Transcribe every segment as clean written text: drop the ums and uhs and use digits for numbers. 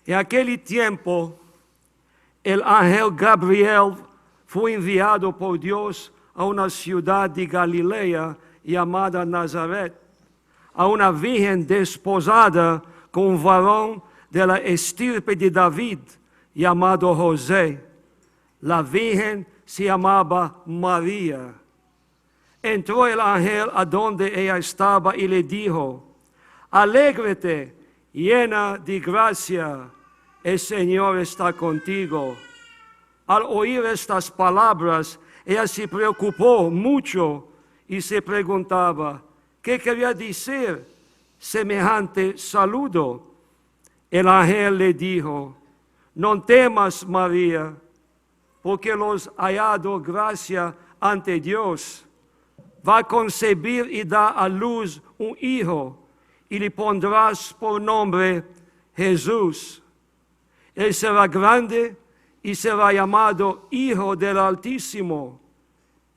En aquel tiempo, el ángel Gabriel fue enviado por Dios a una ciudad de Galilea llamada Nazaret, a una virgen desposada con un varón de la estirpe de David, llamado José. La virgen se llamaba María. Entró el ángel a donde ella estaba y le dijo: alégrate, llena de gracia, el Señor está contigo. Al oír estas palabras, ella se preocupó mucho y se preguntaba qué quería decir semejante saludo. El ángel le dijo: no temas, María, porque los ha hallado gracia ante Dios. Va a concebir y dar a luz un hijo, y le pondrás por nombre Jesús. Él será grande y será llamado Hijo del Altísimo.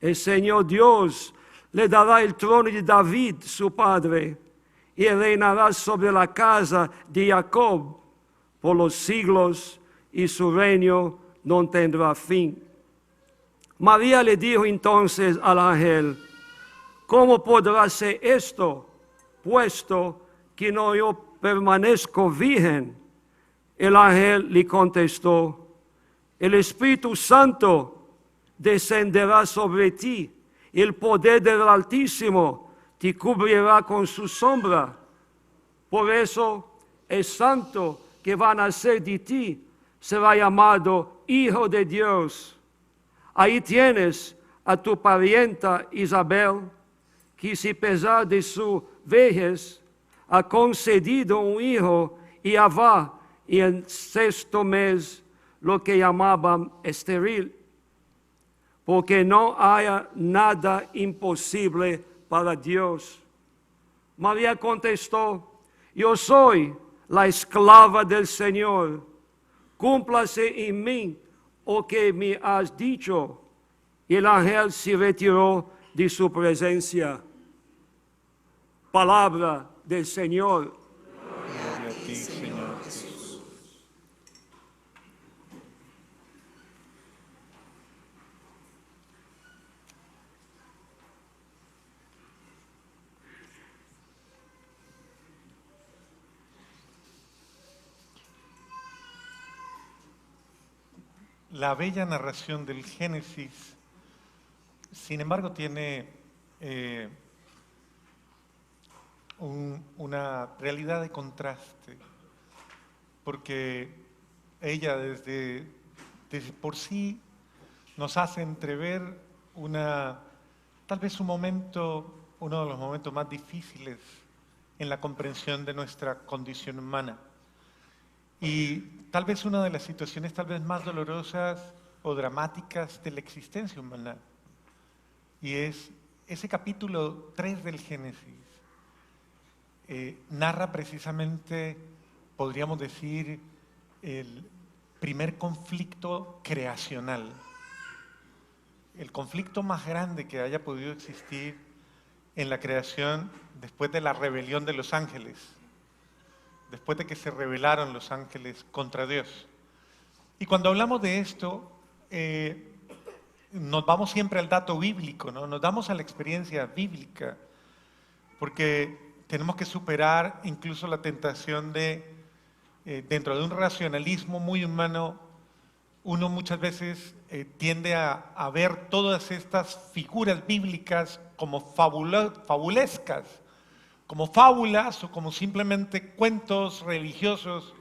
El Señor Dios le dará el trono de David, su padre, y reinará sobre la casa de Jacob por los siglos, y su reino no tendrá fin. María le dijo entonces al ángel: ¿cómo podrá ser esto, puesto que no yo permanezco virgen? El ángel le contestó: el Espíritu Santo descenderá sobre ti, y el poder del Altísimo te cubrirá con su sombra. Por eso el santo que va a nacer de ti será llamado Hijo de Dios. Ahí tienes a tu parienta Isabel, que a pesar de su vejez ha concedido un hijo, y ya va en 6º mes, lo que llamaban estéril, porque no haya nada imposible para Dios. María contestó: yo soy la esclava del Señor, cúmplase en mí lo que me has dicho. Y el ángel se retiró de su presencia. Palabra del Señor. Gloria a ti, Señor Jesús. La bella narración del Génesis, sin embargo, tiene una realidad de contraste, porque ella desde por sí nos hace entrever tal vez uno de los momentos más difíciles en la comprensión de nuestra condición humana. Y tal vez una de las situaciones tal vez más dolorosas o dramáticas de la existencia humana. Y es ese capítulo 3 del Génesis. Narra precisamente, podríamos decir, el primer conflicto creacional. El conflicto más grande que haya podido existir en la creación después de la rebelión de los ángeles. Después de que se rebelaron los ángeles contra Dios. Y cuando hablamos de esto, nos vamos siempre al dato bíblico, ¿no? Nos damos a la experiencia bíblica, porque tenemos que superar incluso la tentación de, dentro de un racionalismo muy humano, uno muchas veces tiende a ver todas estas figuras bíblicas como fabulescas, como fábulas o como simplemente cuentos religiosos,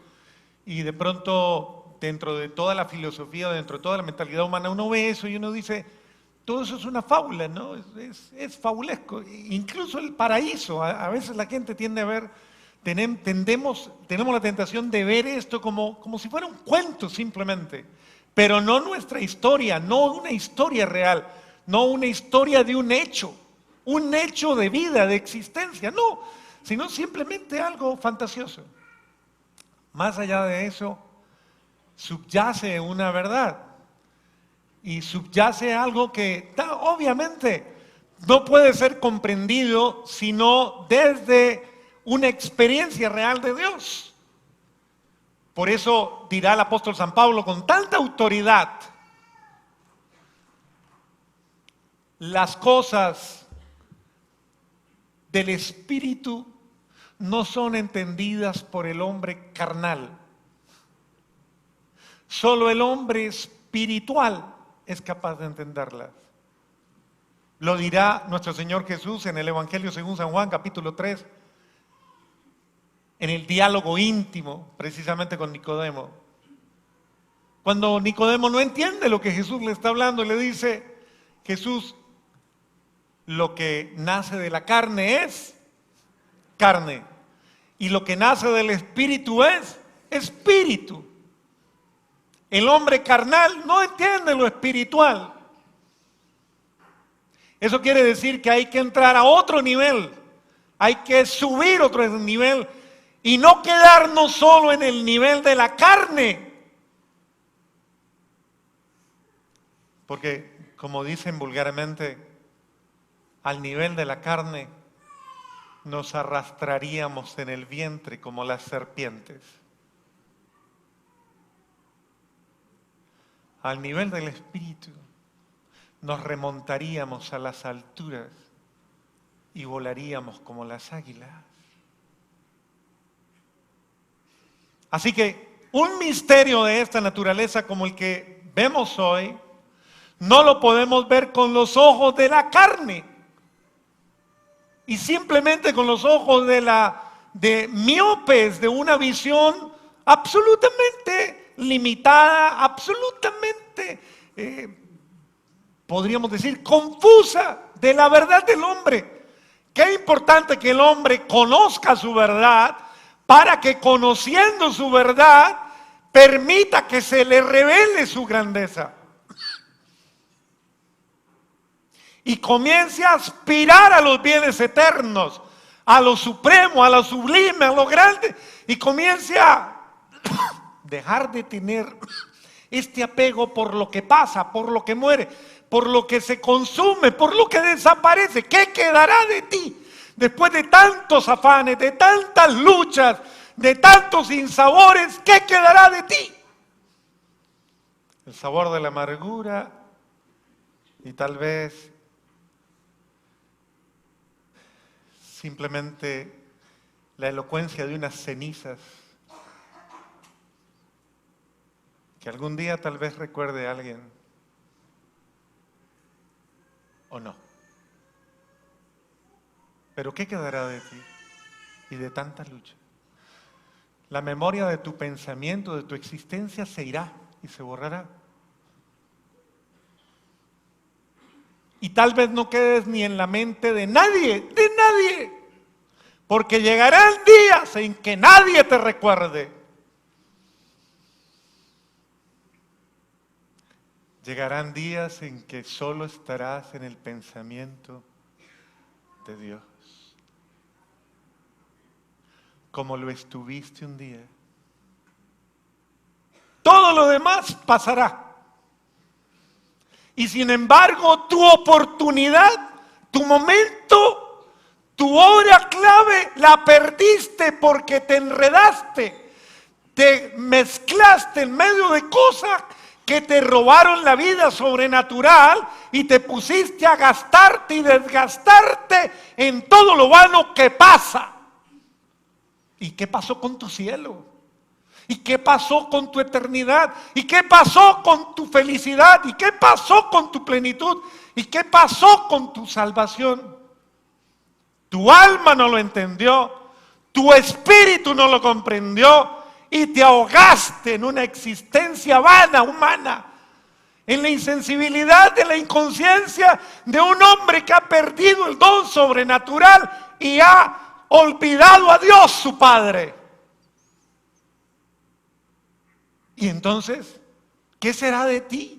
y de pronto dentro de toda la filosofía, dentro de toda la mentalidad humana, uno ve eso y uno dice, todo eso es una fábula, ¿no? Es fabulesco. Incluso el paraíso, a veces la gente tiende a ver, tenemos la tentación de ver esto como si fuera un cuento simplemente, pero no nuestra historia, no una historia real, no una historia de un hecho de vida, de existencia, no, sino simplemente algo fantasioso. Más allá de eso, subyace una verdad y subyace algo que obviamente no puede ser comprendido sino desde una experiencia real de Dios. Por eso dirá el apóstol San Pablo con tanta autoridad: las cosas del Espíritu no son entendidas por el hombre carnal. Solo el hombre espiritual es capaz de entenderlas. Lo dirá nuestro Señor Jesús en el Evangelio según San Juan, capítulo 3, en el diálogo íntimo, precisamente con Nicodemo. Cuando Nicodemo no entiende lo que Jesús le está hablando, le dice Jesús: lo que nace de la carne es carne, y lo que nace del espíritu es espíritu. El hombre carnal no entiende lo espiritual. Eso quiere decir que hay que entrar a otro nivel, hay que subir otro nivel y no quedarnos solo en el nivel de la carne. Porque, como dicen vulgarmente, al nivel de la carne nos arrastraríamos en el vientre como las serpientes. Al nivel del espíritu nos remontaríamos a las alturas y volaríamos como las águilas. Así que un misterio de esta naturaleza como el que vemos hoy, no lo podemos ver con los ojos de la carne y simplemente con los ojos de miopes, de una visión absolutamente limitada, absolutamente podríamos decir confusa de la verdad del hombre. Qué importante que el hombre conozca su verdad, para que conociendo su verdad permita que se le revele su grandeza y comience a aspirar a los bienes eternos, a lo supremo, a lo sublime, a lo grande, y comience a dejar de tener este apego por lo que pasa, por lo que muere, por lo que se consume, por lo que desaparece. ¿Qué quedará de ti después de tantos afanes, de tantas luchas, de tantos sinsabores? ¿Qué quedará de ti? El sabor de la amargura y tal vez simplemente la elocuencia de unas cenizas que algún día tal vez recuerde a alguien o no. Pero ¿qué quedará de ti y de tanta lucha? La memoria de tu pensamiento, de tu existencia se irá y se borrará. Y tal vez no quedes ni en la mente de nadie, porque llegarán días en que nadie te recuerde. Llegarán días en que solo estarás en el pensamiento de Dios, como lo estuviste un día. Todo lo demás pasará. Y sin embargo, tu oportunidad, tu momento, tu hora clave, la perdiste porque te enredaste, te mezclaste en medio de cosas que te robaron la vida sobrenatural y te pusiste a gastarte y desgastarte en todo lo vano que pasa. ¿Y qué pasó con tu cielo? ¿Y qué pasó con tu eternidad? ¿Y qué pasó con tu felicidad? ¿Y qué pasó con tu plenitud? ¿Y qué pasó con tu salvación? Tu alma no lo entendió, tu espíritu no lo comprendió y te ahogaste en una existencia vana, humana, en la insensibilidad de la inconsciencia de un hombre que ha perdido el don sobrenatural y ha olvidado a Dios su Padre. Y entonces, ¿qué será de ti?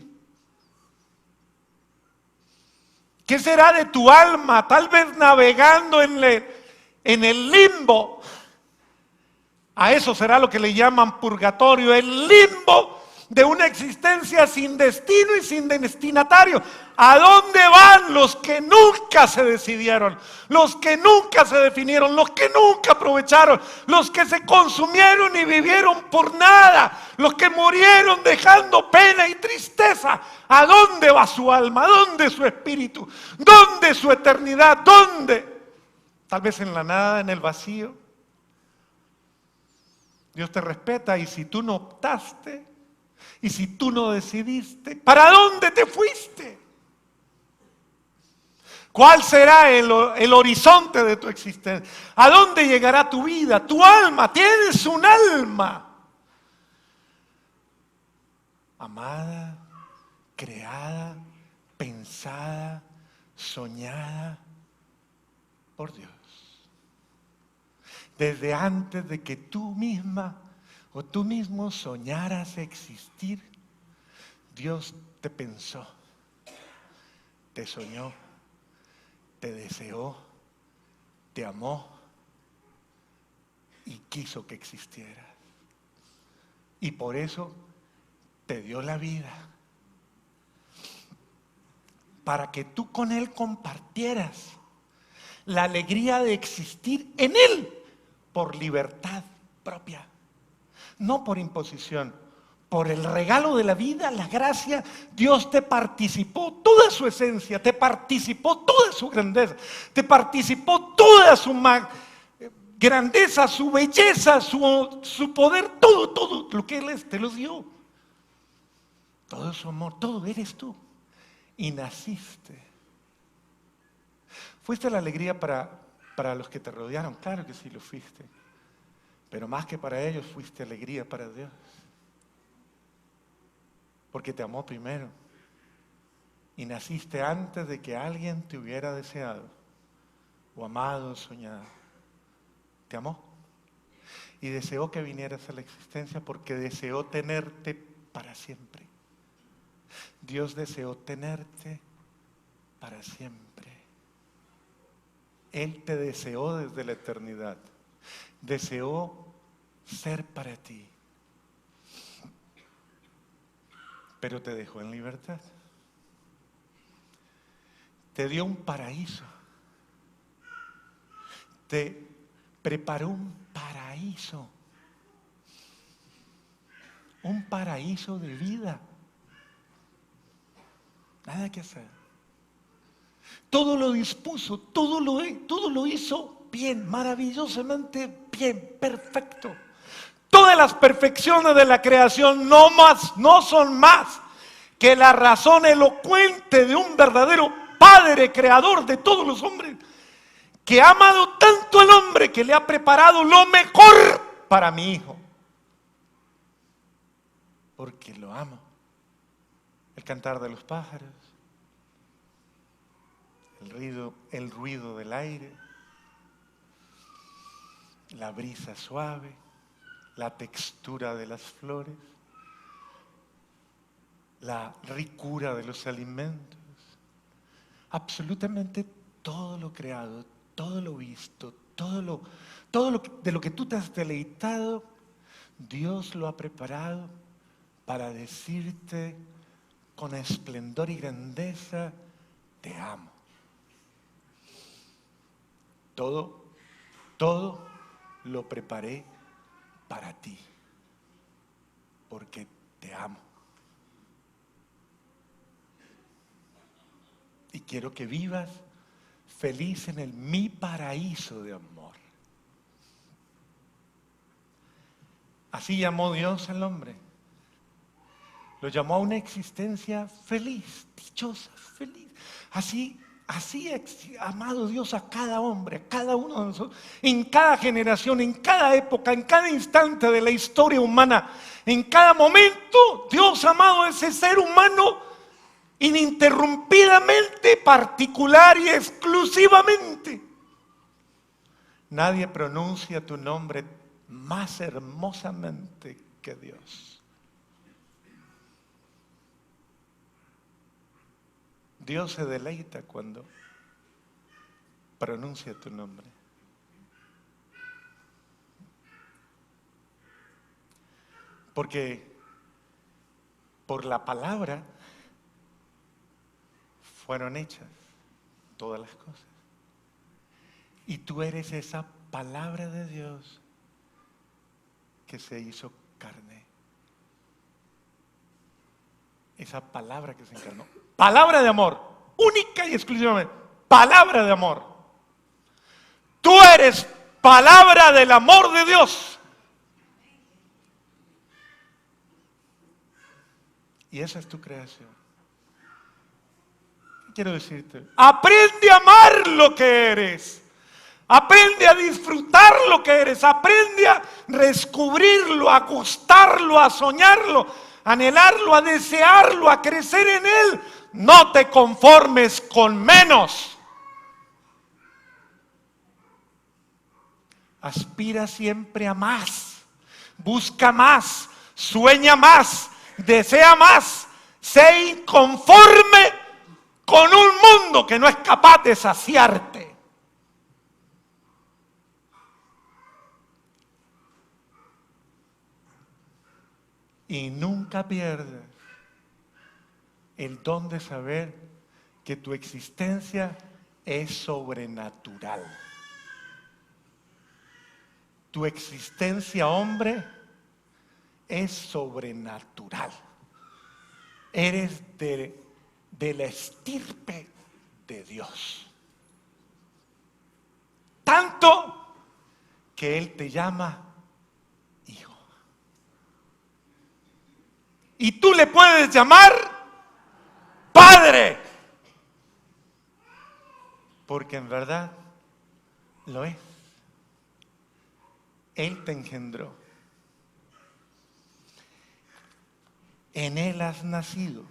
¿Qué será de tu alma? Tal vez navegando en el limbo. A eso será lo que le llaman purgatorio, el limbo de una existencia sin destino y sin destinatario. ¿A dónde van los que nunca se decidieron? Los que nunca se definieron, los que nunca aprovecharon, los que se consumieron y vivieron por nada, los que murieron dejando pena y tristeza. ¿A dónde va su alma? ¿A dónde su espíritu? ¿Dónde su eternidad? ¿Dónde? Tal vez en la nada, en el vacío. Dios te respeta, y si tú no optaste, y si tú no decidiste, ¿para dónde te fuiste? ¿Cuál será el horizonte de tu existencia? ¿A dónde llegará tu vida, tu alma? Tienes un alma amada, creada, pensada, soñada por Dios. Desde antes de que tú misma o tú mismo soñaras existir, Dios te pensó, te soñó, te deseó, te amó y quiso que existieras. Y por eso te dio la vida, para que tú con Él compartieras la alegría de existir en Él por libertad propia, no por imposición. Por el regalo de la vida, la gracia, Dios te participó toda su esencia, te participó toda su grandeza, te participó toda su grandeza, su belleza, su poder, todo lo que Él es, te lo dio. Todo su amor, todo eres tú. Y naciste. ¿Fuiste la alegría para los que te rodearon? Claro que sí lo fuiste. Pero más que para ellos, fuiste alegría para Dios. Porque te amó primero. Y naciste antes de que alguien te hubiera deseado, o amado, o soñado. Te amó. Y deseó que vinieras a la existencia porque deseó tenerte para siempre. Dios deseó tenerte para siempre. Él te deseó desde la eternidad. Deseó ser para ti. Pero te dejó en libertad. Te dio un paraíso. Te preparó un paraíso. Un paraíso de vida. Nada que hacer. Todo lo dispuso, todo lo hizo bien, maravillosamente bien, perfecto. Todas las perfecciones de la creación no son más que la razón elocuente de un verdadero Padre creador de todos los hombres, que ha amado tanto al hombre que le ha preparado lo mejor para mi hijo. Porque lo amo. El cantar de los pájaros, el ruido del aire, la brisa suave, la textura de las flores, la ricura de los alimentos, absolutamente todo lo creado, todo lo visto, de lo que tú te has deleitado, Dios lo ha preparado para decirte con esplendor y grandeza: te amo. Todo lo preparé para ti, porque te amo. Y quiero que vivas feliz en mi paraíso de amor. Así llamó Dios al hombre. Lo llamó a una existencia feliz, dichosa, feliz. Así ha amado Dios a cada hombre, a cada uno de nosotros, en cada generación, en cada época, en cada instante de la historia humana, en cada momento. Dios ha amado a ese ser humano ininterrumpidamente, particular y exclusivamente. Nadie pronuncia tu nombre más hermosamente que Dios. Dios se deleita cuando pronuncia tu nombre. Porque por la palabra fueron hechas todas las cosas. Y tú eres esa palabra de Dios que se hizo carne. Esa palabra que se encarnó. Palabra de amor, única y exclusivamente. Palabra de amor. Tú eres palabra del amor de Dios. Y esa es tu creación. ¿Qué quiero decirte? Aprende a amar lo que eres. Aprende a disfrutar lo que eres. Aprende a descubrirlo, a gustarlo, a soñarlo, a anhelarlo, a desearlo, a crecer en él. No te conformes con menos. Aspira siempre a más. Busca más. Sueña más. Desea más. Sé inconforme con un mundo que no es capaz de saciarte. Y nunca pierdas el don de saber que tu existencia es sobrenatural. Tu existencia, hombre, es sobrenatural. Eres de la estirpe de Dios. Tanto que Él te llama hijo. Y tú le puedes llamar Padre. Porque en verdad lo es. Él te engendró. En Él has nacido.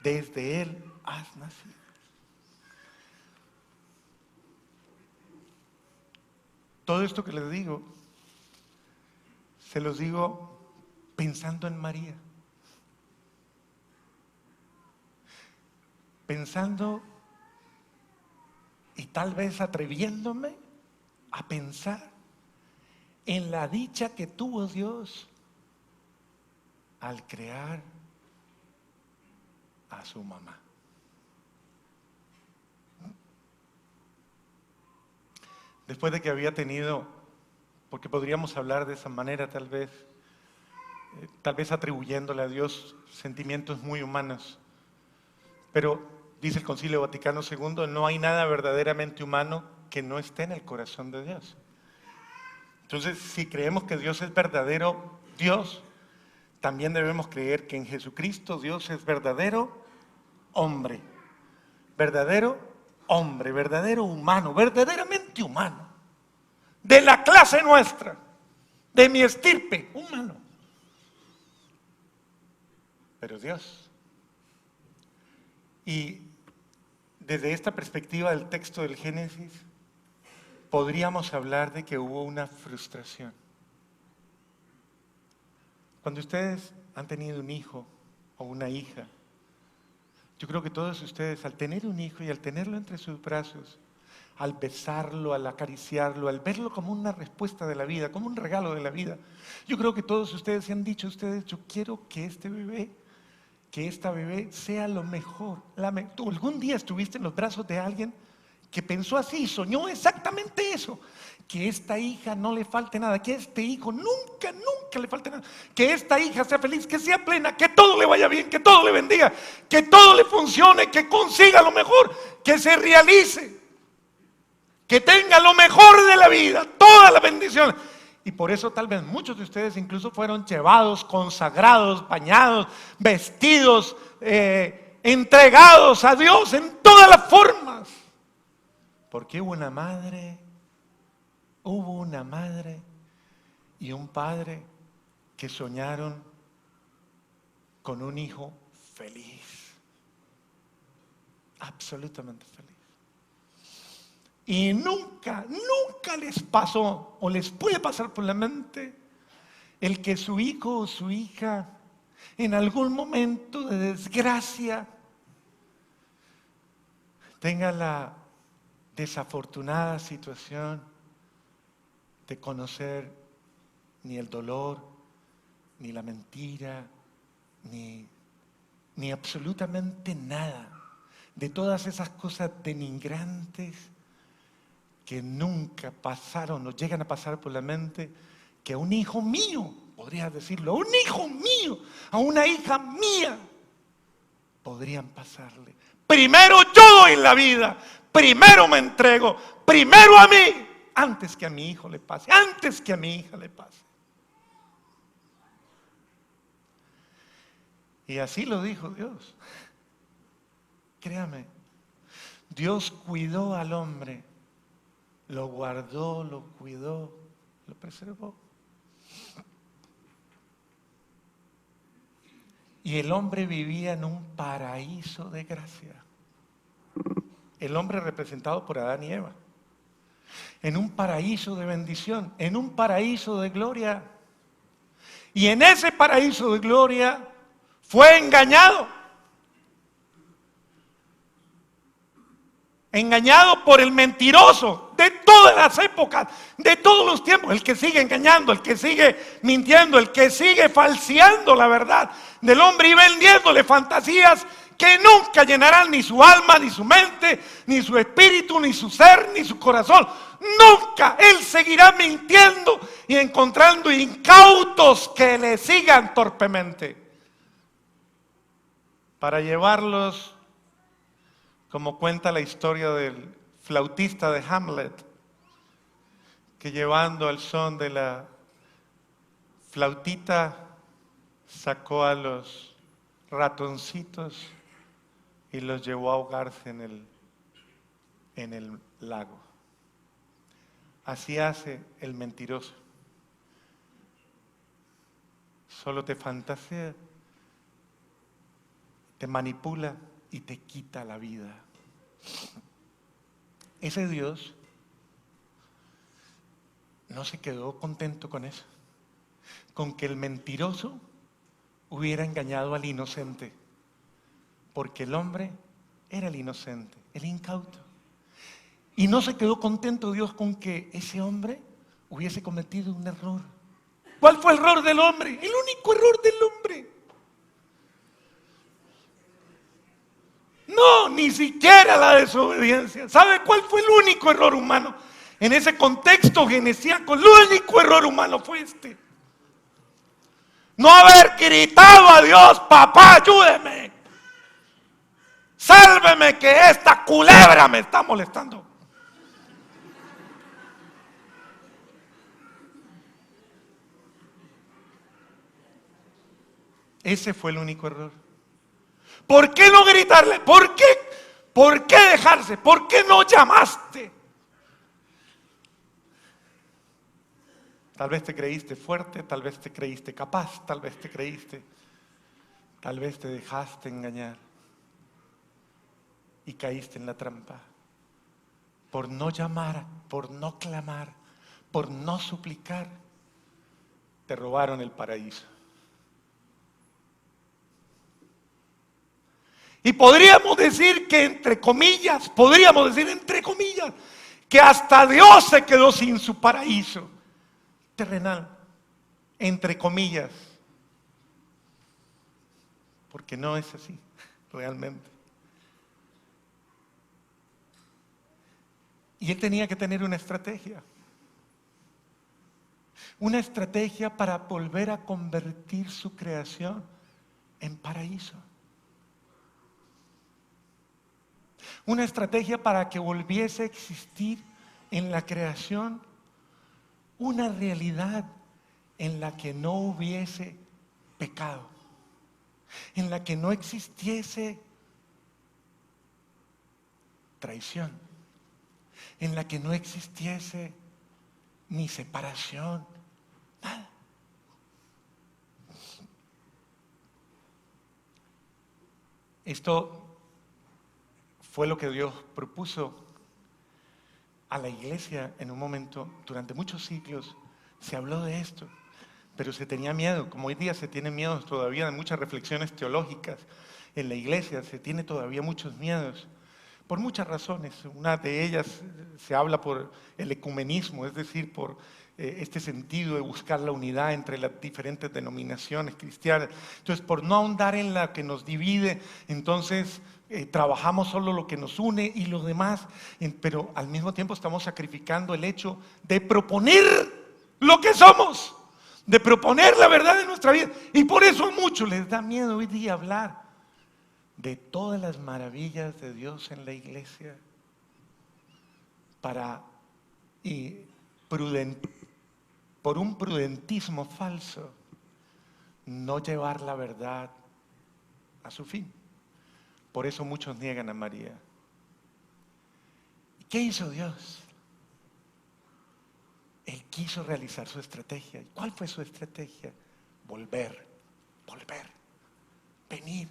Desde Él has nacido. Todo esto que les digo, se los digo pensando en María. Pensando y tal vez atreviéndome a pensar en la dicha que tuvo Dios al crear a su mamá. Después de que había tenido, porque podríamos hablar de esa manera tal vez atribuyéndole a Dios sentimientos muy humanos, pero dice el Concilio Vaticano II, no hay nada verdaderamente humano que no esté en el corazón de Dios. Entonces, si creemos que Dios es verdadero Dios, también debemos creer que en Jesucristo Dios es verdadero hombre, verdadero humano, verdaderamente humano, de la clase nuestra, de mi estirpe, humano. Pero Dios. Y desde esta perspectiva del texto del Génesis, podríamos hablar de que hubo una frustración. Cuando ustedes han tenido un hijo o una hija, yo creo que todos ustedes al tener un hijo y al tenerlo entre sus brazos, al besarlo, al acariciarlo, al verlo como una respuesta de la vida, como un regalo de la vida, yo creo que todos ustedes se han dicho, yo quiero que esta bebé sea lo mejor. ¿Tú algún día estuviste en los brazos de alguien que pensó así, soñó exactamente eso? Que esta hija no le falte nada, que este hijo nunca le falte nada, que esta hija sea feliz, que sea plena, que todo le vaya bien, que todo le bendiga, que todo le funcione, que consiga lo mejor, que se realice, que tenga lo mejor de la vida, todas las bendiciones. Y por eso tal vez muchos de ustedes incluso fueron llevados, consagrados, bañados, vestidos, entregados a Dios en todas las formas. Porque hubo una madre y un padre que soñaron con un hijo feliz, absolutamente feliz. Y nunca les pasó o les puede pasar por la mente el que su hijo o su hija en algún momento de desgracia tenga la desafortunada situación de conocer ni el dolor, ni la mentira, ni absolutamente nada de todas esas cosas denigrantes que nunca pasaron o llegan a pasar por la mente, que a un hijo mío, podrías decirlo, a un hijo mío, a una hija mía, podrían pasarle. Primero yo doy la vida, primero me entrego, primero a mí, antes que a mi hijo le pase, antes que a mi hija le pase. Y así lo dijo Dios. Créame, Dios cuidó al hombre, lo guardó, lo cuidó, lo preservó. Y el hombre vivía en un paraíso de gracia. El hombre representado por Adán y Eva. En un paraíso de bendición, en un paraíso de gloria. Y en ese paraíso de gloria fue engañado. Engañado por el mentiroso de todas las épocas, de todos los tiempos. El que sigue engañando, el que sigue mintiendo, el que sigue falseando la verdad del hombre y vendiéndole fantasías que nunca llenarán ni su alma, ni su mente, ni su espíritu, ni su ser, ni su corazón. Nunca. Él seguirá mintiendo y encontrando incautos que le sigan torpemente para llevarlos, como cuenta la historia del flautista de Hamlet, que llevando al son de la flautita sacó a los ratoncitos y los llevó a ahogarse en el lago. Así hace el mentiroso. Solo te fantasea, te manipula y te quita la vida. Ese Dios no se quedó contento con eso, con que el mentiroso hubiera engañado al inocente, porque el hombre era el inocente, el incauto. Y no se quedó contento Dios con que ese hombre hubiese cometido un error. ¿Cuál fue el error del hombre? El único error del hombre. No, ni siquiera la desobediencia. ¿Sabe cuál fue el único error humano? En ese contexto genesíaco, el único error humano fue este. No haber gritado a Dios: papá, ayúdeme. Sálveme que esta culebra me está molestando. Ese fue el único error. ¿Por qué no gritarle? ¿Por qué? ¿Por qué dejarse? ¿Por qué no llamaste? Tal vez te creíste fuerte, tal vez te creíste capaz, tal vez te dejaste engañar y caíste en la trampa. Por no llamar, por no clamar, por no suplicar, te robaron el paraíso. Y podríamos decir entre comillas, que hasta Dios se quedó sin su paraíso terrenal, entre comillas, porque no es así realmente. Y él tenía que tener una estrategia para volver a convertir su creación en paraíso. Una estrategia para que volviese a existir en la creación una realidad en la que no hubiese pecado, en la que no existiese traición, en la que no existiese ni separación, nada. Esto fue lo que Dios propuso a la iglesia en un momento. Durante muchos siglos se habló de esto, pero se tenía miedo, como hoy día se tiene miedo todavía de muchas reflexiones teológicas en la iglesia, se tiene todavía muchos miedos, por muchas razones. Una de ellas se habla por el ecumenismo, es decir, por este sentido de buscar la unidad entre las diferentes denominaciones cristianas. Entonces, por no ahondar en la que nos divide, entonces trabajamos solo lo que nos une y los demás, pero al mismo tiempo estamos sacrificando el hecho de proponer lo que somos, de proponer la verdad de nuestra vida. Y por eso a muchos les da miedo hoy día hablar de todas las maravillas de Dios en la iglesia por un prudentismo falso, no llevar la verdad a su fin. Por eso muchos niegan a María. ¿Y qué hizo Dios? Él quiso realizar su estrategia. ¿Y cuál fue su estrategia? Volver, venir.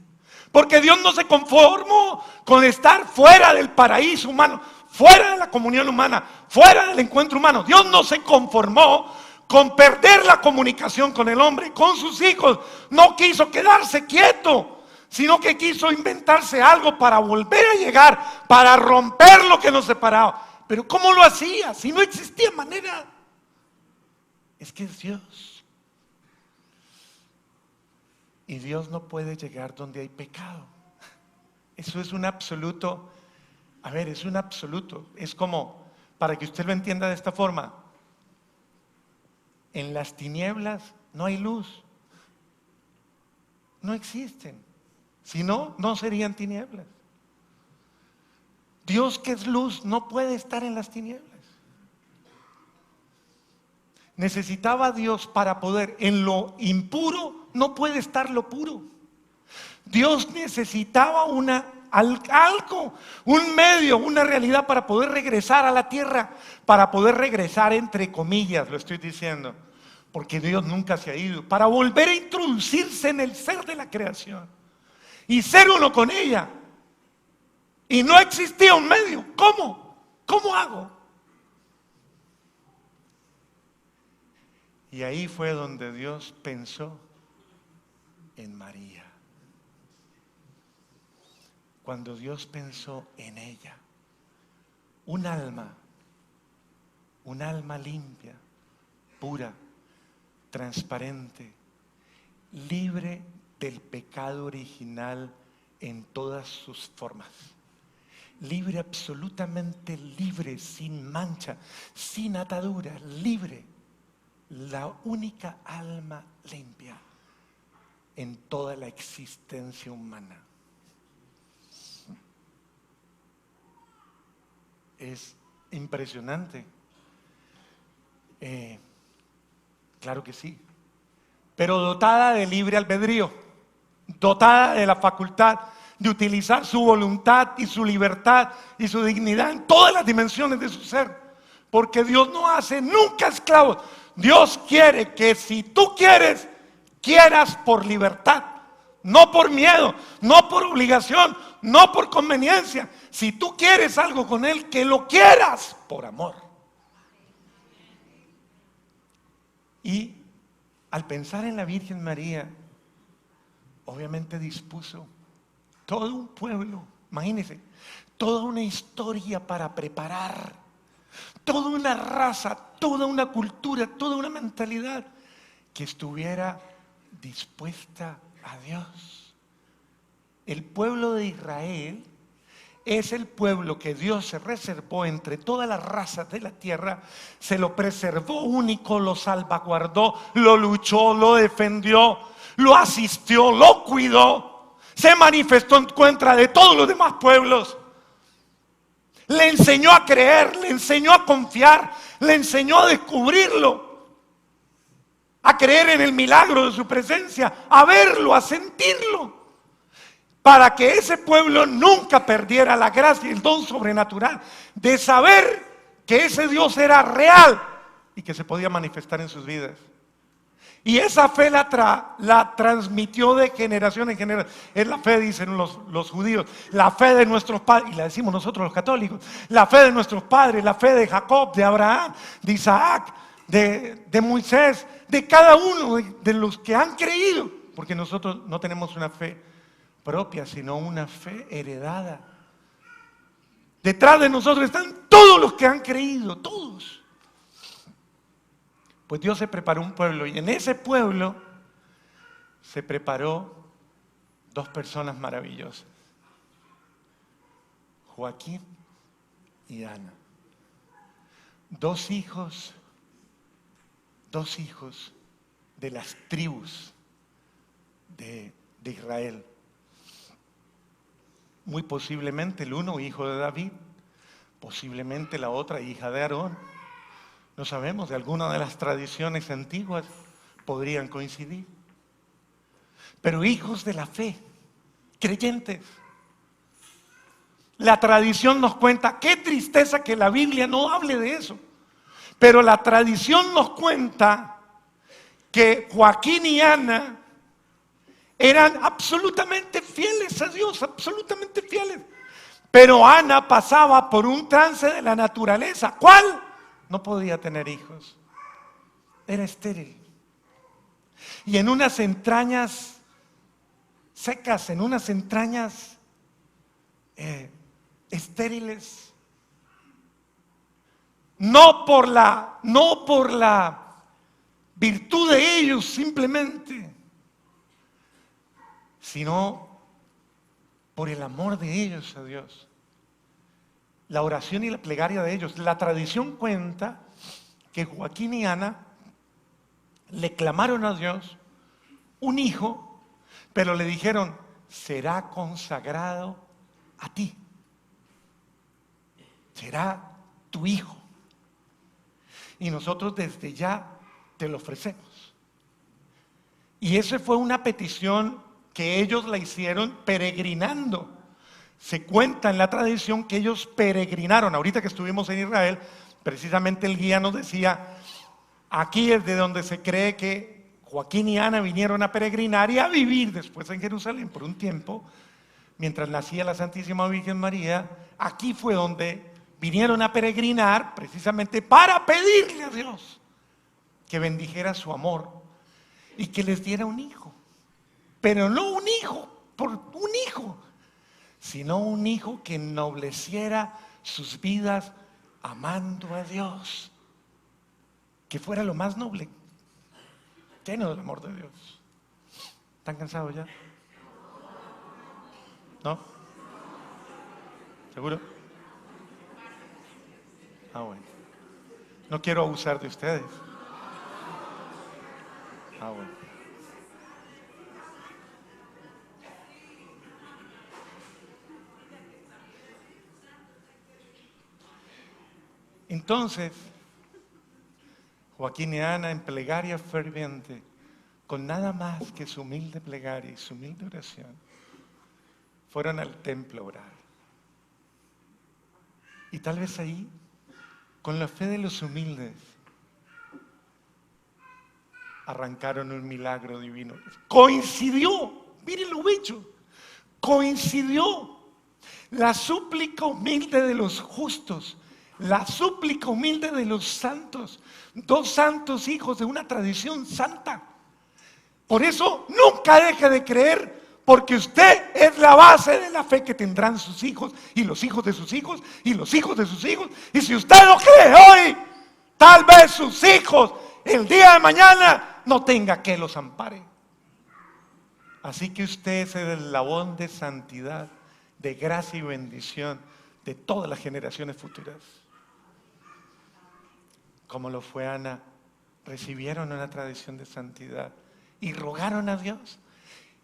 Porque Dios no se conformó con estar fuera del paraíso humano, fuera de la comunión humana, fuera del encuentro humano. Dios no se conformó con perder la comunicación con el hombre, con sus hijos. No quiso quedarse quieto, sino que quiso inventarse algo para volver a llegar, para romper lo que nos separaba. Pero ¿cómo lo hacía? Si no existía manera. Es que es Dios. Y Dios no puede llegar donde hay pecado. Eso es un absoluto. A ver, es un absoluto. Es como, para que usted lo entienda de esta forma, en las tinieblas no hay luz. No existen. Si no, no serían tinieblas. Dios, que es luz, no puede estar en las tinieblas. Necesitaba a Dios para poder, en lo impuro no puede estar lo puro. Dios necesitaba algo, un medio, una realidad para poder regresar a la tierra, para poder regresar entre comillas, lo estoy diciendo, porque Dios nunca se ha ido, para volver a introducirse en el ser de la creación y ser uno con ella. Y no existía un medio. ¿Cómo? ¿Cómo hago? Y ahí fue donde Dios pensó en María. Cuando Dios pensó en ella, un alma limpia, pura, transparente, libre del pecado original en todas sus formas. Libre, absolutamente libre, sin mancha, sin atadura, libre. La única alma limpia en toda la existencia humana. Es impresionante. Claro que sí. Pero dotada de libre albedrío, dotada de la facultad de utilizar su voluntad y su libertad y su dignidad en todas las dimensiones de su ser. Porque Dios no hace nunca esclavos. Dios quiere que si tú quieres, quieras por libertad, no por miedo, no por obligación, no por conveniencia. Si tú quieres algo con Él, que lo quieras por amor. Y al pensar en la Virgen María, obviamente dispuso todo un pueblo, imagínense, toda una historia para preparar, toda una raza, toda una cultura, toda una mentalidad que estuviera dispuesta a Dios. El pueblo de Israel es el pueblo que Dios se reservó entre todas las razas de la tierra, se lo preservó único, lo salvaguardó, lo luchó, lo defendió, lo asistió, lo cuidó, se manifestó en contra de todos los demás pueblos. Le enseñó a creer, le enseñó a confiar, le enseñó a descubrirlo, a creer en el milagro de su presencia, a verlo, a sentirlo, para que ese pueblo nunca perdiera la gracia y el don sobrenatural de saber que ese Dios era real y que se podía manifestar en sus vidas. Y esa fe la transmitió de generación en generación. Es la fe, dicen los judíos, la fe de nuestros padres, y la decimos nosotros los católicos, la fe de nuestros padres, la fe de Jacob, de Abraham, de Isaac, de Moisés, de cada uno de los que han creído. Porque nosotros no tenemos una fe propia, sino una fe heredada Detrás de nosotros están todos los que han creído, todos. Pues Dios se preparó un pueblo y en ese pueblo se preparó dos personas maravillosas, Joaquín y Ana. Dos hijos de las tribus de Israel. Muy posiblemente el uno hijo de David, posiblemente la otra hija de Aarón. No sabemos, de alguna de las tradiciones antiguas podrían coincidir. Pero hijos de la fe, creyentes. La tradición nos cuenta, qué tristeza que la Biblia no hable de eso. Pero la tradición nos cuenta que Joaquín y Ana eran absolutamente fieles a Dios, absolutamente fieles. Pero Ana pasaba por un trance de la naturaleza. ¿Cuál? No podía tener hijos. Era estéril. Y en unas entrañas secas, en unas entrañas estériles, no por la virtud de ellos simplemente, sino por el amor de ellos a Dios, la oración y la plegaria de ellos. La tradición cuenta que Joaquín y Ana le clamaron a Dios un hijo, pero le dijeron, será consagrado a ti, será tu hijo, y nosotros desde ya te lo ofrecemos. Y esa fue una petición que ellos la hicieron peregrinando. Se cuenta en la tradición que ellos peregrinaron. Ahorita que estuvimos en Israel, precisamente el guía nos decía, aquí es de donde se cree que Joaquín y Ana vinieron a peregrinar y a vivir después en Jerusalén por un tiempo, mientras nacía la Santísima Virgen María. Aquí fue donde vinieron a peregrinar precisamente para pedirle a Dios que bendijera su amor y que les diera un hijo. Pero no un hijo por un hijo, sino un hijo que ennobleciera sus vidas amando a Dios, que fuera lo más noble, lleno del amor de Dios. ¿Están cansados ya? ¿No? ¿Seguro? Ah, bueno. No quiero abusar de ustedes. Ah, bueno. Entonces, Joaquín y Ana en plegaria ferviente, con nada más que su humilde plegaria y su humilde oración, fueron al templo a orar. Y tal vez ahí, con la fe de los humildes, arrancaron un milagro divino. Coincidió, miren lo bello, coincidió la súplica humilde de los justos, la súplica humilde de los santos, dos santos hijos de una tradición santa. Por eso nunca deje de creer, porque usted es la base de la fe que tendrán sus hijos y los hijos de sus hijos y los hijos de sus hijos. Y si usted lo cree hoy, tal vez sus hijos el día de mañana no tenga que los ampare. Así que usted es el eslabón de santidad, de gracia y bendición de todas las generaciones futuras. Como lo fue Ana, recibieron una tradición de santidad y rogaron a Dios.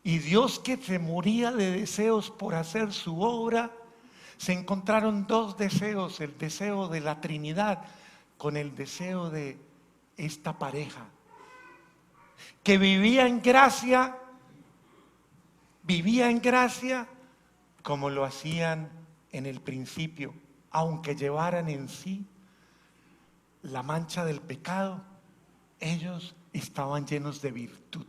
Y Dios, que se moría de deseos por hacer su obra, se encontraron dos deseos, el deseo de la Trinidad con el deseo de esta pareja, que vivía en gracia como lo hacían en el principio, aunque llevaran en sí la mancha del pecado, ellos estaban llenos de virtud.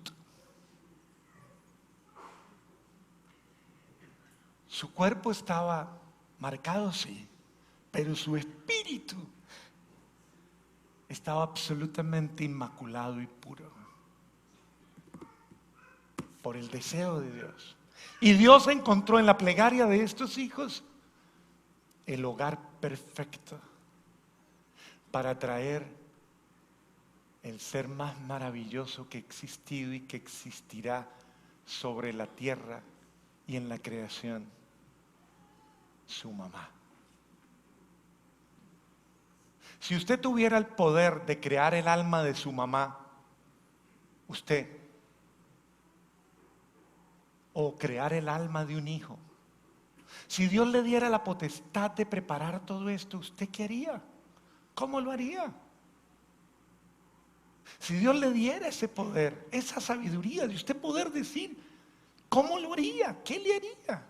Su cuerpo estaba marcado, sí, pero su espíritu estaba absolutamente inmaculado y puro por el deseo de Dios. Y Dios encontró en la plegaria de estos hijos el hogar perfecto para traer el ser más maravilloso que ha existido y que existirá sobre la tierra y en la creación, su mamá. Si usted tuviera el poder de crear el alma de su mamá, usted, o crear el alma de un hijo, si Dios le diera la potestad de preparar todo esto, ¿usted qué haría? ¿Cómo lo haría? Si Dios le diera ese poder, esa sabiduría de usted poder decir, ¿cómo lo haría? ¿Qué le haría?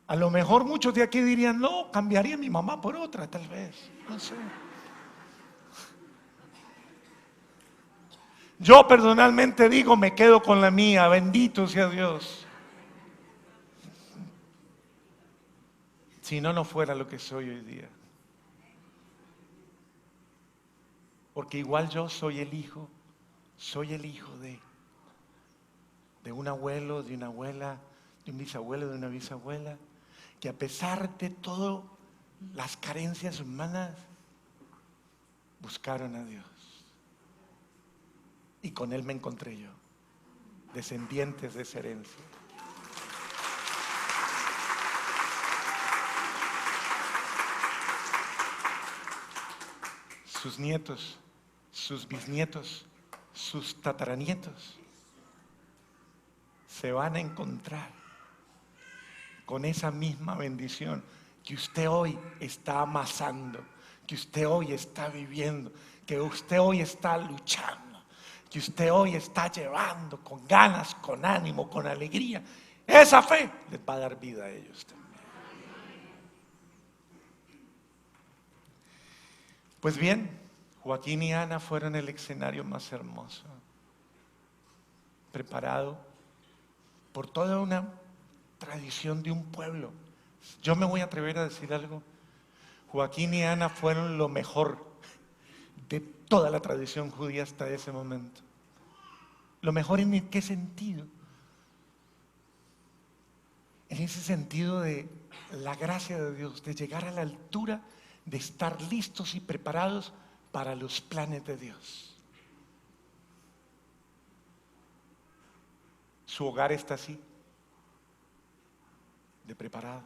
A lo mejor muchos de aquí dirían, no, cambiaría a mi mamá por otra, tal vez, no sé. Yo personalmente digo, me quedo con la mía, bendito sea Dios. Si no, no fuera lo que soy hoy día. Porque igual yo soy el hijo de un abuelo, de una abuela, de un bisabuelo, de una bisabuela, que a pesar de todas las carencias humanas, buscaron a Dios. Y con Él me encontré yo, descendientes de esa herencia. Sus nietos, sus bisnietos, sus tataranietos se van a encontrar con esa misma bendición que usted hoy está amasando, que usted hoy está viviendo, que usted hoy está luchando, que usted hoy está llevando con ganas, con ánimo, con alegría. Esa fe les va a dar vida a ellos también. Pues bien, Joaquín y Ana fueron el escenario más hermoso, preparado por toda una tradición de un pueblo. Yo me voy a atrever a decir algo. Joaquín y Ana fueron lo mejor de toda la tradición judía hasta ese momento. ¿Lo mejor en qué sentido? En ese sentido de la gracia de Dios, de llegar a la altura de estar listos y preparados para los planes de Dios. Su hogar está así, de preparado.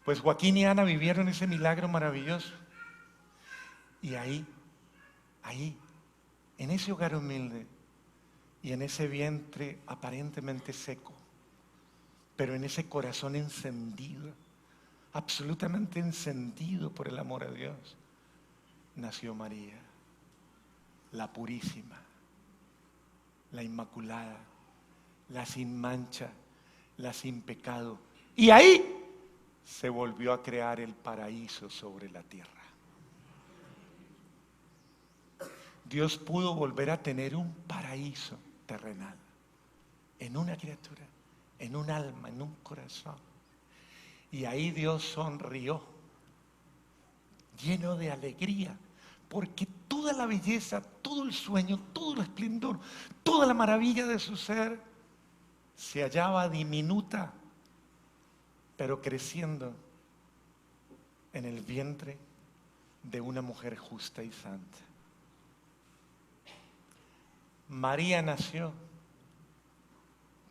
Pues Joaquín y Ana vivieron ese milagro maravilloso. Y ahí, en ese hogar humilde y en ese vientre aparentemente seco, pero en ese corazón encendido, absolutamente encendido por el amor a Dios, nació María, la purísima, la inmaculada, la sin mancha, la sin pecado. Y ahí se volvió a crear el paraíso sobre la tierra. Dios pudo volver a tener un paraíso terrenal en una criatura, en un alma, en un corazón. Y ahí Dios sonrió, lleno de alegría, porque toda la belleza, todo el sueño, todo el esplendor, toda la maravilla de su ser se hallaba diminuta, pero creciendo en el vientre de una mujer justa y santa. María nació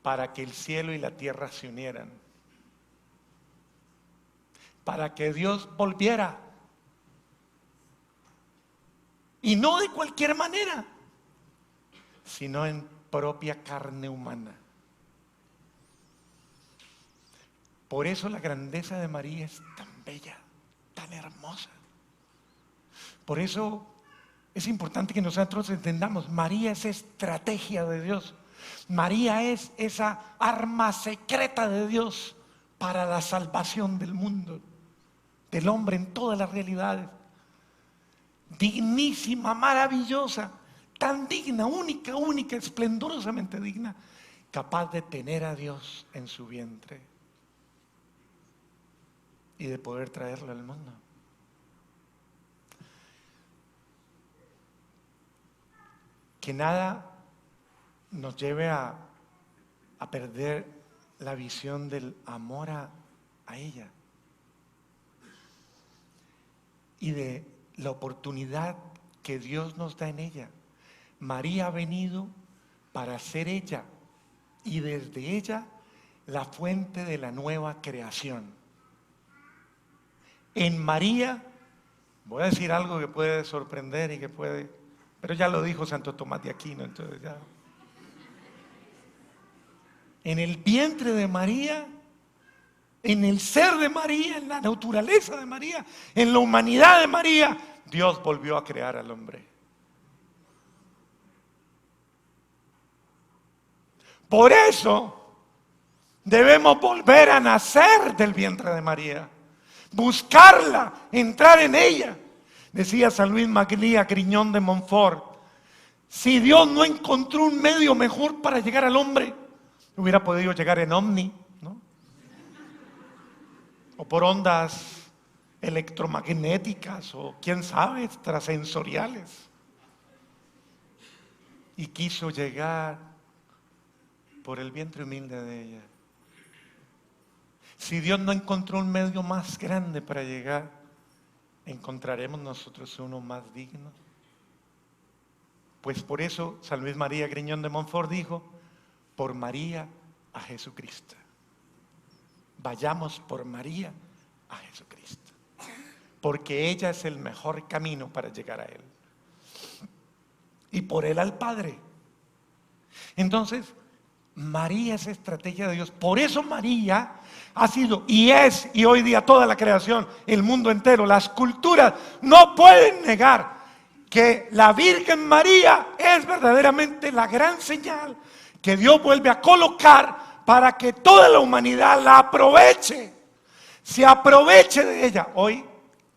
para que el cielo y la tierra se unieran, para que Dios volviera, y no de cualquier manera, sino en propia carne humana. Por eso la grandeza de María es tan bella, tan hermosa. Por eso es importante que nosotros entendamos, María es estrategia de Dios. María es esa arma secreta de Dios para la salvación del mundo, del hombre en todas las realidades. Dignísima, maravillosa, tan digna, única, esplendorosamente digna, capaz de tener a Dios en su vientre y de poder traerlo al mundo. Que nada nos lleve a perder la visión del amor a ella y de la oportunidad que Dios nos da en ella. María ha venido para ser ella y desde ella la fuente de la nueva creación. En María, voy a decir algo que puede sorprender y que puede, pero ya lo dijo Santo Tomás de Aquino, entonces ya. En el vientre de María, en el ser de María, en la naturaleza de María, en la humanidad de María, Dios volvió a crear al hombre. Por eso debemos volver a nacer del vientre de María, buscarla, entrar en ella. Decía San Luis María Griñón de Montfort, si Dios no encontró un medio mejor para llegar al hombre, hubiera podido llegar en ovni, ¿no? O por ondas electromagnéticas o quién sabe, extrasensoriales. Y quiso llegar por el vientre humilde de ella. Si Dios no encontró un medio más grande para llegar, ¿encontraremos nosotros uno más digno? Pues por eso San Luis María Griñón de Montfort dijo, por María a Jesucristo. Vayamos por María a Jesucristo, porque ella es el mejor camino para llegar a Él. Y por Él al Padre. Entonces, María es estrategia de Dios. Por eso María ha sido y es, y hoy día toda la creación, el mundo entero, las culturas, no pueden negar que la Virgen María es verdaderamente la gran señal que Dios vuelve a colocar para que toda la humanidad la aproveche, se aproveche de ella. Hoy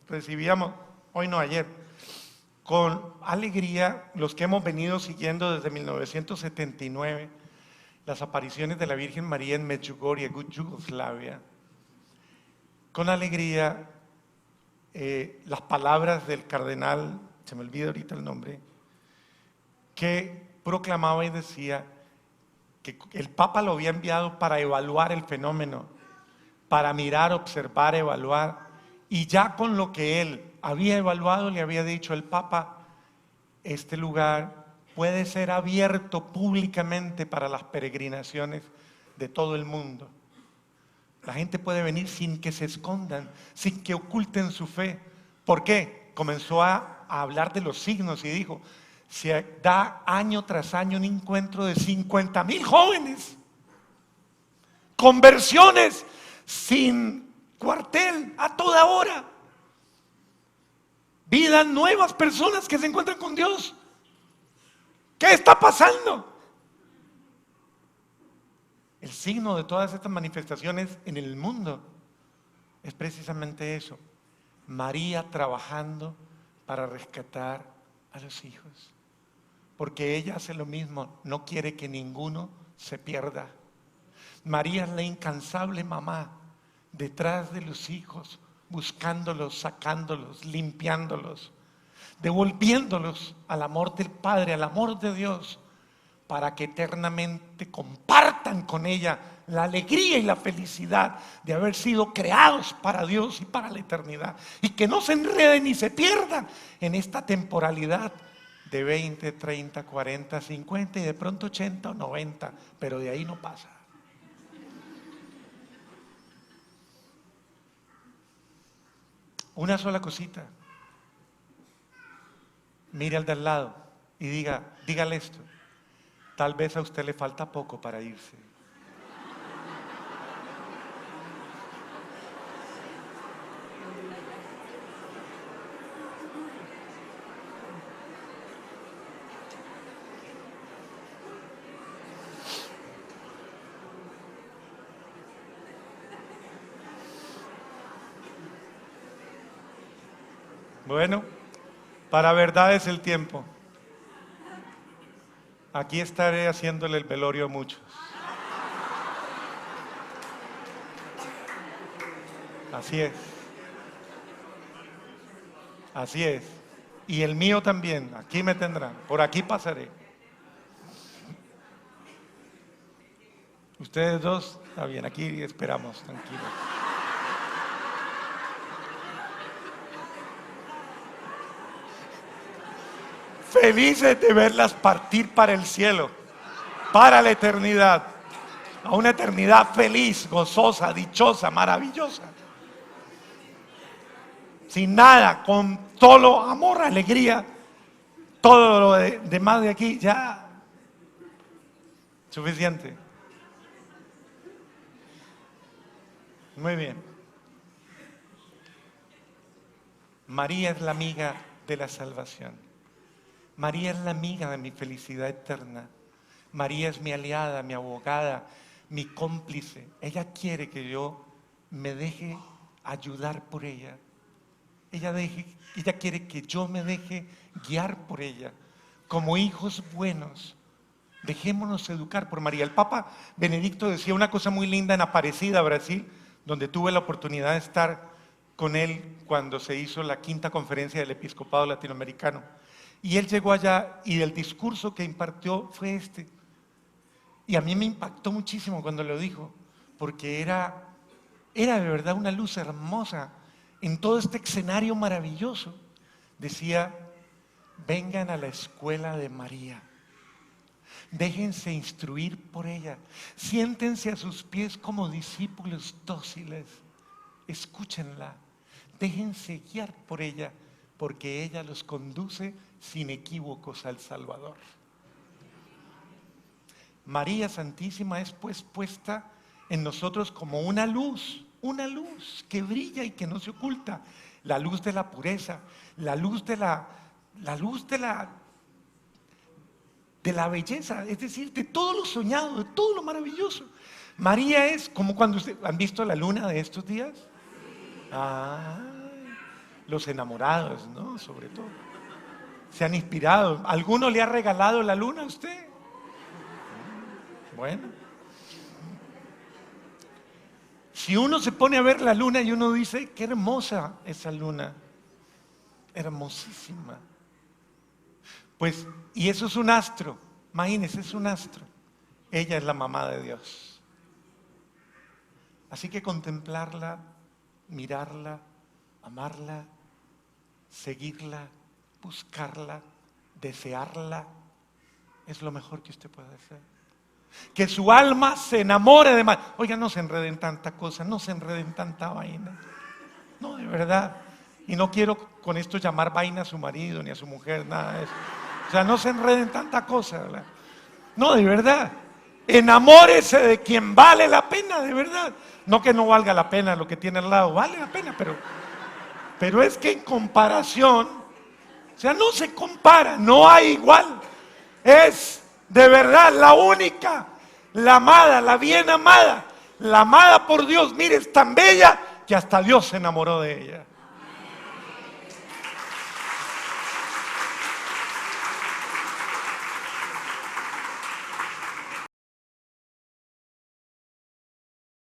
recibíamos, hoy no ayer, con alegría los que hemos venido siguiendo desde 1979 las apariciones de la Virgen María en Medjugorje, Yugoslavia. Con alegría las palabras del cardenal, se me olvida ahorita el nombre, que proclamaba y decía que el Papa lo había enviado para evaluar el fenómeno, para mirar, observar, evaluar, y ya con lo que él había evaluado le había dicho el Papa, este lugar puede ser abierto públicamente para las peregrinaciones de todo el mundo. La gente puede venir sin que se escondan, sin que oculten su fe. ¿Por qué? Comenzó a hablar de los signos y dijo, se da año tras año un encuentro de 50,000 jóvenes, conversiones sin cuartel, a toda hora, vidas nuevas, personas que se encuentran con Dios. ¿Qué está pasando? El signo de todas estas manifestaciones en el mundo es precisamente eso, María trabajando para rescatar a los hijos. Porque ella hace lo mismo, no quiere que ninguno se pierda. María es la incansable mamá detrás de los hijos, buscándolos, sacándolos, limpiándolos, devolviéndolos al amor del Padre, al amor de Dios, para que eternamente compartan con ella la alegría y la felicidad de haber sido creados para Dios y para la eternidad, y que no se enreden ni se pierdan en esta temporalidad de 20, 30, 40, 50 y de pronto 80 o 90, pero de ahí no pasa. Una sola cosita. Mire al de al lado y dígale esto. Tal vez a usted le falta poco para irse. Bueno, para verdad es el tiempo. Aquí estaré haciéndole el velorio a muchos. Así es. Así es. Y el mío también. Aquí me tendrán. Por aquí pasaré. Ustedes dos, está bien, aquí esperamos, tranquilos. Felices de verlas partir para el cielo, para la eternidad, a una eternidad feliz, gozosa, dichosa, maravillosa. Sin nada, con solo amor, alegría, todo lo demás de aquí ya suficiente. Muy bien. María es la amiga de la salvación. María es la amiga de mi felicidad eterna. María es mi aliada, mi abogada, mi cómplice. Ella quiere que yo me deje ayudar por ella. Ella quiere que yo me deje guiar por ella. Como hijos buenos, dejémonos educar por María. El Papa Benedicto decía una cosa muy linda en Aparecida, Brasil, donde tuve la oportunidad de estar con él cuando se hizo la 5ª conferencia del episcopado latinoamericano. Y él llegó allá y el discurso que impartió fue este. Y a mí me impactó muchísimo cuando lo dijo, porque era de verdad una luz hermosa en todo este escenario maravilloso. Decía, vengan a la escuela de María. Déjense instruir por ella. Siéntense a sus pies como discípulos dóciles. Escúchenla. Déjense guiar por ella, porque ella los conduce sin equívocos al Salvador. María Santísima es pues puesta en nosotros como una luz que brilla y que no se oculta. La luz de la pureza, la luz de la belleza, es decir, de todo lo soñado, de todo lo maravilloso. María es como cuando han visto la luna de estos días. Los enamorados, ¿no? Sobre todo. Se han inspirado. ¿Alguno le ha regalado la luna a usted? Bueno. Si uno se pone a ver la luna y uno dice, qué hermosa esa luna. Hermosísima. Pues, y eso es un astro. Imagínense, es un astro. Ella es la mamá de Dios. Así que contemplarla, mirarla, amarla, seguirla, buscarla, desearla, es lo mejor que usted puede hacer. Que su alma se enamore de más. Oiga, no se enreden tanta cosa, no se enreden tanta vaina. No, de verdad. Y no quiero con esto llamar vaina a su marido ni a su mujer, nada de eso. O sea, no se enreden tanta cosa, ¿verdad? No, de verdad. Enamórese de quien vale la pena, de verdad. No que no valga la pena lo que tiene al lado, vale la pena, pero es que en comparación, o sea, no se compara, no hay igual. Es de verdad la única, la amada, la bien amada, la amada por Dios. Mire, es tan bella que hasta Dios se enamoró de ella.